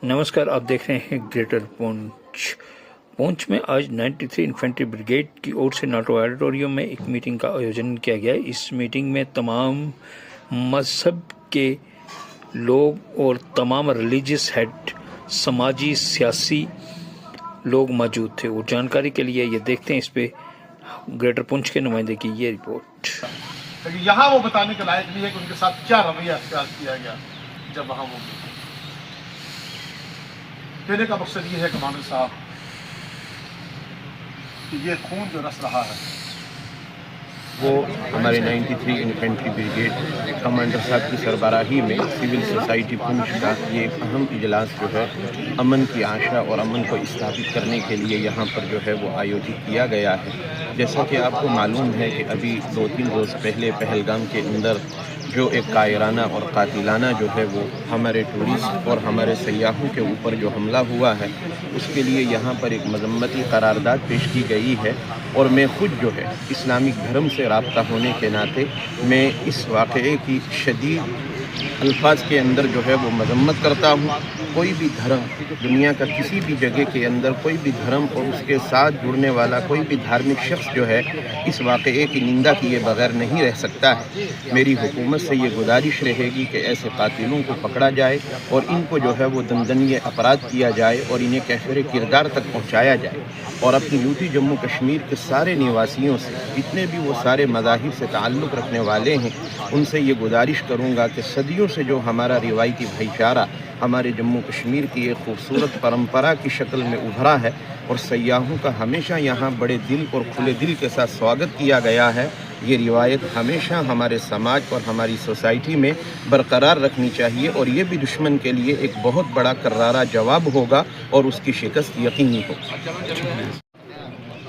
नमस्कार, आप देख रहे हैं ग्रेटर पुंछ में आज 93 इन्फेंट्री ब्रिगेड की ओर से नाटो ऑडिटोरियम में एक मीटिंग का आयोजन किया गया। इस मीटिंग में तमाम मजहब के लोग और तमाम रिलीजियस हेड, समाजी सियासी लोग मौजूद थे। और जानकारी के लिए ये देखते हैं इस पे ग्रेटर पुंछ के नुमाइंदे की ये रिपोर्ट। यहाँ वो बताने के लायक नहीं है कि उनके साथ क्या रवैया अख्तियार किया गया जब वहाँ वो कहने का मकसद ये है कमांडर साहब कि ये खून जो रस रहा है वो हमारे 93 इन्फेंट्री ब्रिगेड कमांडर साहब की सरबराही में सिविल सोसाइटी पुंछ का ये एक अहम इजलास जो है अमन की आशा और अमन को स्थापित करने के लिए यहाँ पर जो है वो आयोजित किया गया है। जैसा कि आपको मालूम है कि अभी 2-3 रोज़ पहले पहलगाम के अंदर जो एक कायराना और कातिलाना जो है वो हमारे टूरिस्ट और हमारे सयाहों के ऊपर जो हमला हुआ है उसके लिए यहाँ पर एक मजम्मती करारदाद पेश की गई है। और मैं खुद जो है इस्लामिक धर्म से राब्ता होने के नाते मैं इस वाक़े की शदीद अल्फाज के अंदर जो है वो मजम्मत करता हूँ। कोई भी धर्म दुनिया का किसी भी जगह के अंदर कोई भी धर्म और उसके साथ जुड़ने वाला कोई भी धार्मिक शख्स जो है इस वाक़े की निंदा किए बगैर नहीं रह सकता है। मेरी हुकूमत से ये गुजारिश रहेगी कि ऐसे कातिलों को पकड़ा जाए और इनको जो है वो दंदनीय अपराध किया जाए और इन्हें कैफिर किरदार तक पहुँचाया जाए। और अपनी यूटी जम्मू कश्मीर के सारे निवासियों से जितने भी वो सारे मज़ाहिब से ताल्लुक़ रखने वाले हैं उनसे ये गुजारिश करूँगा कि सदियों से जो हमारा रिवायती भाईचारा हमारे जम्मू कश्मीर की एक खूबसूरत परंपरा की शक्ल में उभरा है और सयाहों का हमेशा यहाँ बड़े दिल और खुले दिल के साथ स्वागत किया गया है, ये रिवायत हमेशा हमारे समाज और हमारी सोसाइटी में बरकरार रखनी चाहिए। और ये भी दुश्मन के लिए एक बहुत बड़ा करारा जवाब होगा और उसकी शिकस्त यकीनी होगी।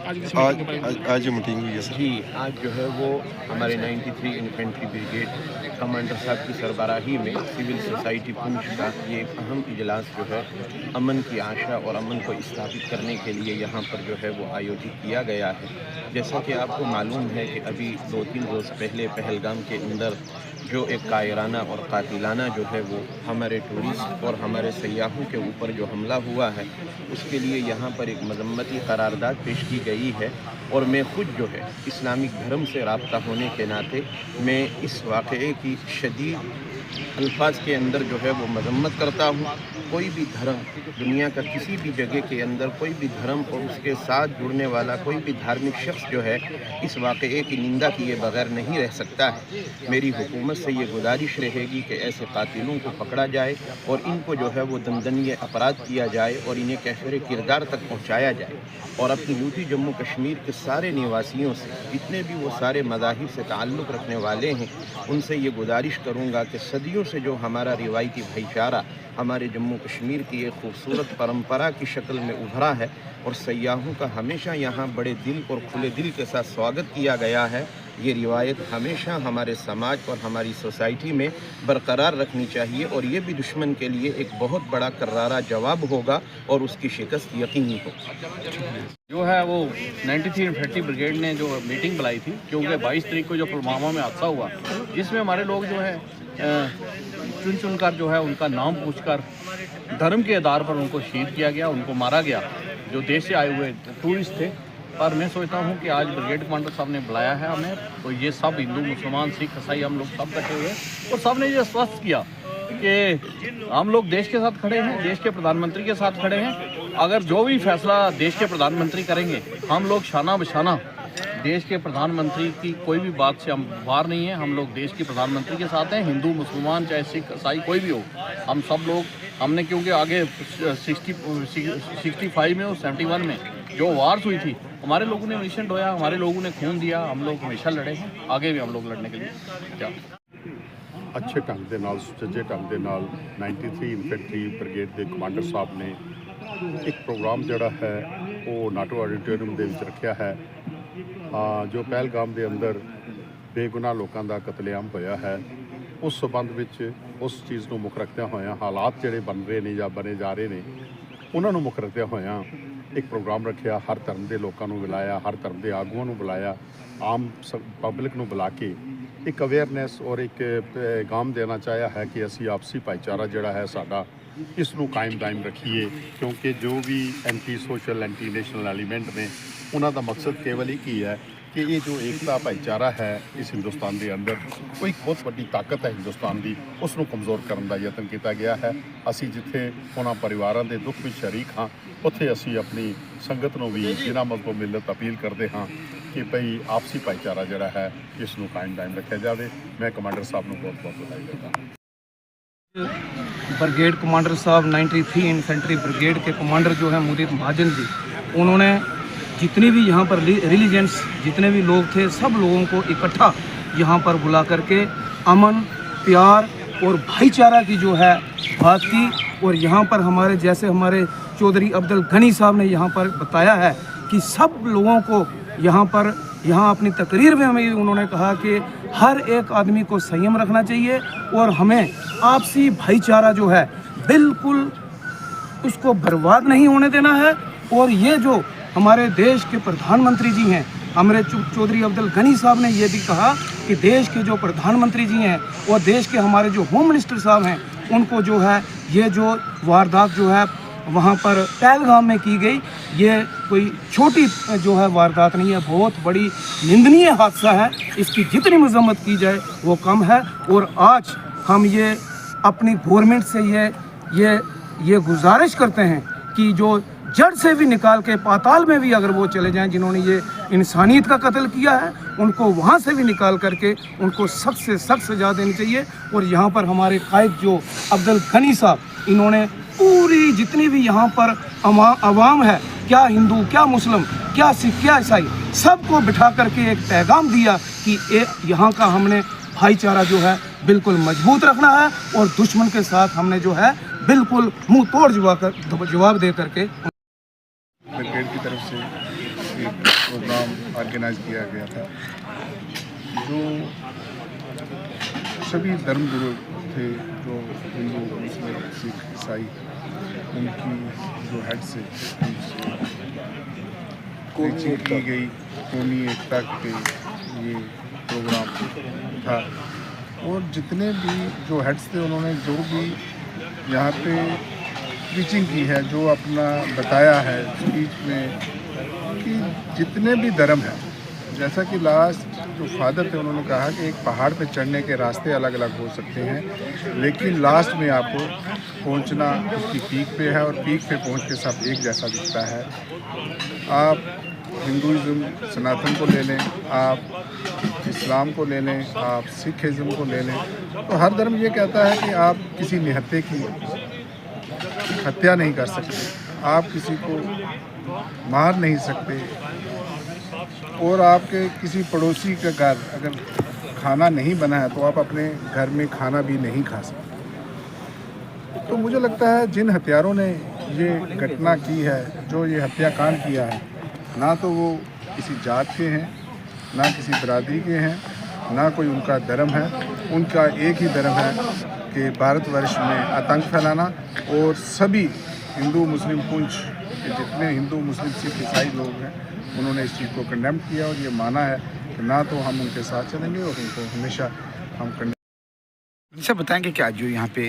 आज मीटिंग हुई है सर जी, आज जो है वो हमारे 93 इन्फेंट्री ब्रिगेड कमांडर साहब की सरबराही में सिविल सोसाइटी पुंछ का ये एक अहम इजलास जो है अमन की आशा और अमन को स्थापित करने के लिए यहाँ पर जो है वो आयोजित किया गया है। जैसा कि आपको मालूम है कि अभी 2-3 रोज़ पहले पहलगाम के अंदर जो एक कायराना और कातिलाना जो है वो हमारे टूरिस्ट और हमारे सयाहों के ऊपर जो हमला हुआ है उसके लिए यहाँ पर एक मजम्मती करारदाद पेश की गई है। और मैं खुद जो है इस्लामिक धर्म से राब्ता होने के नाते मैं इस वाक़े की शदीद अल्फाज के अंदर जो है वो मजम्मत करता हूँ। कोई भी धर्म दुनिया का किसी भी जगह के अंदर कोई भी धर्म और उसके साथ जुड़ने वाला कोई भी धार्मिक शख्स जो है इस वाक़े की निंदा किए बगैर नहीं रह सकता है। मेरी हुकूमत से ये गुजारिश रहेगी कि ऐसे कातिलों को पकड़ा जाए और इनको जो है वो दंदनीय अपराध किया जाए और इन्हें कैफिर किरदार तक पहुँचाया जाए। और अपनी यूटी जम्मू कश्मीर के सारे निवासियों से जितने भी वो सारे मज़ाहिब से ताल्लुक़ रखने वाले हैं उनसे ये गुजारिश करूँगा कि सदियों से जो हमारा रिवायती भाईचारा हमारे जम्मू कश्मीर की एक खूबसूरत परंपरा की शक्ल में उभरा है और सयाहों का हमेशा यहाँ बड़े दिल और खुले दिल के साथ स्वागत किया गया है, ये रिवायत हमेशा हमारे समाज और हमारी सोसाइटी में बरकरार रखनी चाहिए। और ये भी दुश्मन के लिए एक बहुत बड़ा करारा जवाब होगा और उसकी शिकस्त यकीनी होगी। जो है वो 93 इन्फेंट्री ब्रिगेड ने जो मीटिंग बुलाई थी क्योंकि 22 तारीख को जो पुलवामा में हादसा हुआ जिसमें हमारे लोग जो है चुन कर जो है उनका नाम पूछकर धर्म के आधार पर उनको शहीद किया गया, उनको मारा गया, जो देश से आए हुए टूरिस्ट थे। पर मैं सोचता हूँ कि आज ब्रिगेड कमांडर साहब ने बुलाया है हमें, तो ये सब हिंदू मुसलमान सिख ईसाई हम लोग सब इकट्ठे हुए और सब ने ये स्पष्ट किया कि हम लोग देश के साथ खड़े हैं, देश के प्रधानमंत्री के साथ खड़े हैं। अगर जो भी फैसला देश के प्रधानमंत्री करेंगे हम लोग शाना बशाना देश के प्रधानमंत्री की कोई भी बात से हम बाहर नहीं है। हम लोग देश के प्रधानमंत्री के साथ हैं, हिंदू मुसलमान चाहे सिख ईसाई कोई भी हो, हम सब लोग हमने क्योंकि आगे 65 में और 71 में जो वार्स हुई थी हमारे लोगों ने मिशन ढोया, हमारे लोगों ने खून दिया, हम लोग हमेशा लड़े हैं, आगे भी हम लोग लड़ने के लिए क्या अच्छे ढंग ਦੇ ਨਾਲ ਸੁਚੱਜੇ ਢੰਗ ਦੇ ਨਾਲ 93 ਇਨਫੈਂਟਰੀ ਬ੍ਰਿਗੇਡ ਦੇ ਕਮਾਂਡਰ ਸਾਹਿਬ ਨੇ ਇੱਕ ਪ੍ਰੋਗਰਾਮ ਜਿਹੜਾ ਹੈ ਉਹ ਨਾਟੋ ਆਡੀਟੋਰੀਅਮ ਦੇ ਵਿੱਚ ਰੱਖਿਆ ਹੈ। ਜੋ ਪਹਿਲਗਾਮ ਦੇ ਅੰਦਰ ਬੇਗੁਨਾਹ ਲੋਕਾਂ ਦਾ ਕਤਲੇਆਮ ਹੋਇਆ ਹੈ ਉਸ ਸਬੰਧ ਵਿੱਚ ਉਸ ਚੀਜ਼ ਨੂੰ ਮੁੱਖ ਰੱਖਦਿਆਂ ਹੋਇਆਂ ਹਾਲਾਤ ਜਿਹੜੇ ਬਣ ਰਹੇ ਨੇ ਜਾਂ ਬਣੇ ਜਾ ਰਹੇ ਨੇ ਉਹਨਾਂ ਨੂੰ ਮੁੱਖ ਰੱਖਦਿਆਂ ਹੋਇਆਂ ਇੱਕ ਪ੍ਰੋਗਰਾਮ ਰੱਖਿਆ। ਹਰ ਧਰਮ ਦੇ ਲੋਕਾਂ ਨੂੰ ਬੁਲਾਇਆ, ਹਰ ਧਰਮ ਦੇ ਆਗੂਆਂ ਨੂੰ ਬੁਲਾਇਆ, ਆਮ ਪਬਲਿਕ ਨੂੰ ਬੁਲਾ ਕੇ ਇੱਕ ਅਵੇਅਰਨੈਸ ਔਰ ਇੱਕ ਪੈਗਾਮ ਦੇਣਾ ਚਾਹਿਆ ਹੈ ਕਿ ਅਸੀਂ ਆਪਸੀ ਭਾਈਚਾਰਾ ਜਿਹੜਾ ਹੈ ਸਾਡਾ ਇਸ ਨੂੰ ਕਾਇਮ ਰੱਖੀਏ, ਕਿਉਂਕਿ ਜੋ ਵੀ anti social anti national element ਨੇ ਉਹਨਾਂ ਦਾ ਮਕਸਦ ਕੇਵਲ ਇੱਕ ਹੀ ਹੈ ਕਿ ਇਹ ਜੋ ਏਕਤਾ ਭਾਈਚਾਰਾ ਹੈ ਇਸ ਹਿੰਦੁਸਤਾਨ ਦੇ ਅੰਦਰ, ਉਹ ਇੱਕ ਬਹੁਤ ਵੱਡੀ ਤਾਕਤ ਹੈ ਹਿੰਦੁਸਤਾਨ ਦੀ, ਉਸ ਨੂੰ ਕਮਜ਼ੋਰ ਕਰਨ ਦਾ ਯਤਨ ਕੀਤਾ ਗਿਆ ਹੈ। ਅਸੀਂ ਜਿੱਥੇ ਉਹਨਾਂ ਪਰਿਵਾਰਾਂ ਦੇ ਦੁੱਖ ਵਿੱਚ ਸ਼ਰੀਕ ਹਾਂ, ਉੱਥੇ ਅਸੀਂ ਆਪਣੀ ਸੰਗਤ ਨੂੰ ਵੀ ਬਿਨਾਂ ਮਜ਼ਹਬ ਮਿਲਤ ਅਪੀਲ ਕਰਦੇ ਹਾਂ ਕਿ ਭਈ ਆਪਸੀ ਭਾਈਚਾਰਾ ਜਿਹੜਾ ਹੈ ਇਸ ਨੂੰ ਕਾਇਮ ਰੱਖਿਆ ਜਾਵੇ। ਮੈਂ ਕਮਾਂਡਰ ਸਾਹਿਬ ਨੂੰ ਬਹੁਤ ਵਧਾਈ ਦਿੰਦਾ ਹਾਂ। ब्रिगेड कमांडर साहब 93 इन्फेंट्री ब्रिगेड के कमांडर जो हैं मुदीत महाजन जी, उन्होंने जितनी भी यहाँ पर रिलीजेंस जितने भी लोग थे सब लोगों को इकट्ठा यहाँ पर बुला करके अमन प्यार और भाईचारा की जो है बात की। और यहाँ पर हमारे जैसे हमारे चौधरी अब्दुल गनी साहब ने यहाँ पर बताया है कि सब लोगों को यहाँ अपनी तकरीर में हमें उन्होंने कहा कि हर एक आदमी को संयम रखना चाहिए और हमें आपसी भाईचारा जो है बिल्कुल उसको बर्बाद नहीं होने देना है। और ये जो हमारे देश के प्रधानमंत्री जी हैं, हमारे चौधरी अब्दुल गनी साहब ने ये भी कहा कि देश के जो प्रधानमंत्री जी हैं और देश के हमारे जो होम मिनिस्टर साहब हैं, उनको जो है ये जो वारदात जो है वहाँ पर पहलगाम में की गई, ये कोई छोटी जो है वारदात नहीं है, बहुत बड़ी निंदनीय हादसा है। इसकी जितनी मजम्मत की जाए वो कम है। और आज हम ये अपनी गवर्नमेंट से ये गुजारिश करते हैं कि जो जड़ से भी निकाल के पाताल में भी अगर वो चले जाएं, जिन्होंने ये इंसानियत का कत्ल किया है, उनको वहाँ से भी निकाल करके उनको सख्त से सख्त सजा देनी चाहिए। और यहाँ पर हमारे कायद जो अब्दुल गनी साहब, इन्होंने पूरी जितनी भी यहाँ पर अवाम है, क्या हिंदू क्या मुस्लिम क्या सिख क्या ईसाई, सबको बिठा करके एक पैगाम दिया कि यहाँ का हमने भाईचारा जो है बिल्कुल मजबूत रखना है और दुश्मन के साथ हमने जो है बिल्कुल मुंह तोड़ जवाब दे करके। ब्रिगेड की तरफ से एक प्रोग्राम ऑर्गेनाइज किया गया था, जो सभी धर्मगुरु थे, जो हिंदू मुस्लिम सिख ईसाई, उनकी जो हेड से टीचिंग की गई कौमी एकता के ये प्रोग्राम था। और जितने भी जो हेड्स थे उन्होंने जो भी यहाँ पे टीचिंग की है, जो अपना बताया है स्पीच में कि जितने भी धर्म हैं, जैसा कि लास्ट जो फादर थे उन्होंने कहा कि एक पहाड़ पे चढ़ने के रास्ते अलग अलग हो सकते हैं, लेकिन लास्ट में आपको पहुंचना उसकी पीक पे है और पीक पे पहुंच के सब एक जैसा दिखता है। आप हिंदुज़म सनातन को ले लें, आप इस्लाम को ले लें, आप सिखिज़म को ले लें, तो हर धर्म ये कहता है कि आप किसी निहत्थे की हत्या नहीं कर सकते, आप किसी को मार नहीं सकते, और आपके किसी पड़ोसी का घर अगर खाना नहीं बना है तो आप अपने घर में खाना भी नहीं खा सकते। तो मुझे लगता है जिन हत्यारों ने ये घटना की है, जो ये हत्याकांड किया है, ना तो वो किसी जात के हैं, ना किसी बरादरी के हैं, ना कोई उनका धर्म है। उनका एक ही धर्म है कि भारतवर्ष में आतंक फैलाना। और सभी हिंदू मुस्लिम पुंछ के जितने हिंदू मुस्लिम सिख ईसाई लोग हैं, उन्होंने इस चीज़ को कंडेम किया और ये माना है कि ना तो हम उनके साथ चलेंगे और उनको हमेशा हम कंडेम। सर बताएंगे कि आज जो यहाँ पे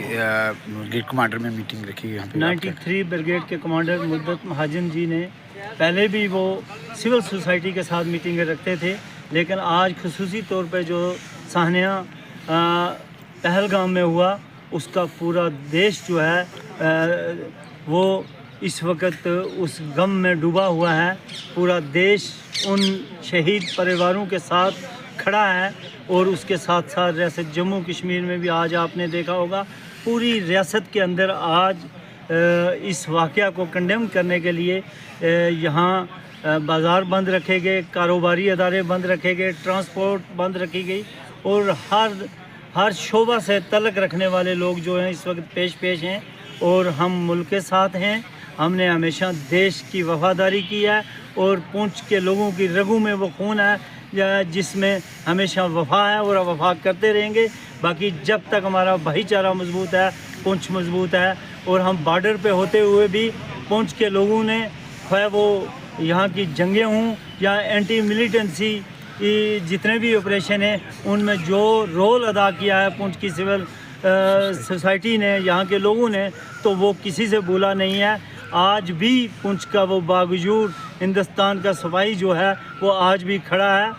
ब्रिगेड कमांडर में मीटिंग रखी है, यहाँ पे 93 ब्रिगेड के कमांडर मुद्दत महाजन जी ने पहले भी वो सिविल सोसाइटी के साथ मीटिंगें रखते थे, लेकिन आज खुसूसी तौर पे जो साहनिया पहलगाम में हुआ, उसका पूरा देश जो है वो इस वक्त उस गम में डूबा हुआ है। पूरा देश उन शहीद परिवारों के साथ खड़ा है और उसके साथ साथ रियासत जम्मू कश्मीर में भी आज आपने देखा होगा पूरी रियासत के अंदर आज इस वाक़या को कंडेम करने के लिए यहाँ बाज़ार बंद रखे गए, कारोबारी अदारे बंद रखे गए, ट्रांसपोर्ट बंद रखी गई और हर शोबा से तल्लक रखने वाले लोग जो हैं इस वक्त पेश हैं। और हम मुल्क के साथ हैं, हमने हमेशा देश की वफ़ादारी की है और पुंछ के लोगों की रगों में वो खून है जिसमें हमेशा वफ़ा है और वफ़ा करते रहेंगे। बाकी जब तक हमारा भाईचारा मजबूत है, पुंछ मजबूत है और हम बॉर्डर पे होते हुए भी पुंछ के लोगों ने, चाहे वो यहाँ की जंगें हों या एंटी मिलिटेंसी जितने भी ऑपरेशन हैं उनमें जो रोल अदा किया है पुंछ की सिविल सोसाइटी ने, यहाँ के लोगों ने, तो वो किसी से भूला नहीं है। आज भी पुंछ का वो बावजूद हिंदुस्तान का सिपाही जो है वो आज भी खड़ा है।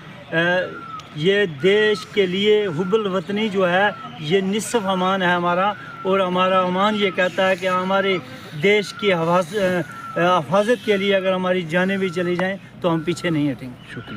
ये देश के लिए हुब्बुल वतनी जो है ये निस्फ अमान है हमारा, और हमारा अमान ये कहता है कि हमारे देश की हिफाजत के लिए अगर हमारी जानें भी चली जाएं तो हम पीछे नहीं हटेंगे। शुक्रिया।